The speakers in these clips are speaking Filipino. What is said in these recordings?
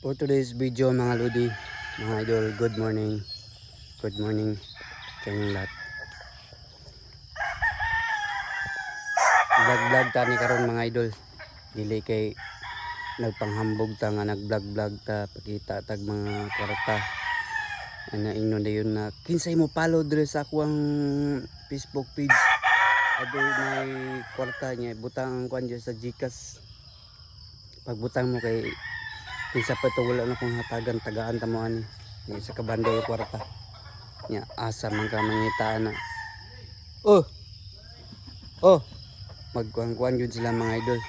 For today's video mga lodi, mga idol, good morning sa inyong lahat. Vlog ta ni karon mga idol, dili kay nagpanghambog ta nga nag-vlog ta pakita tag mga kwarta ana ingnon dayon na kinsay mo follow dire sa akong Facebook page. Adto may kwarta niya butang kuan diyan sa GCash. Pagbutang mo kay kinsa pa to wala na kong hatagan tagaan ta mo ani sa kabanda yung kwarta nya asa man ka mangitaan na oh magkuan yun sila mga idol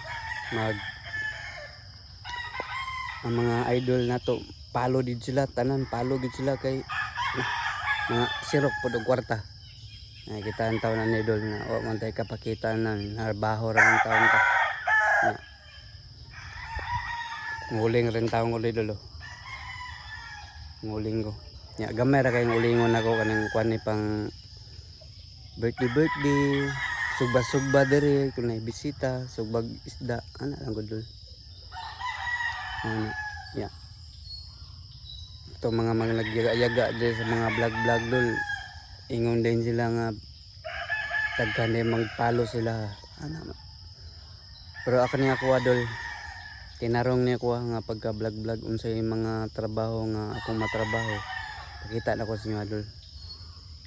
ang mga idol na to palo din sila tanan palo gid sila kay mga sirok pod og kwarta nakita ang taon na idol na o man tay kapakita na narbaho ra ang taon ta nguling rin taong ulit dolo nguling ko ya gamay ra kay ngulingon ako kanang kuan ni pang birthday sugba diri kun nay bisita sugbag isda ana lang gud ya ito mga nagyaga diri sa mga vlog dol ingon din sila nga daghan din magpalo sila ana pero ako ni ako adol tinarong niya ko nga pagka vlog unsay mga trabaho nga akong matrabaho pakita na ko sa inyo adol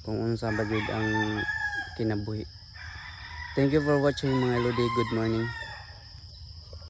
kung unsa ba gyud ang kinabuhi. Thank you for watching mga lodi, good morning.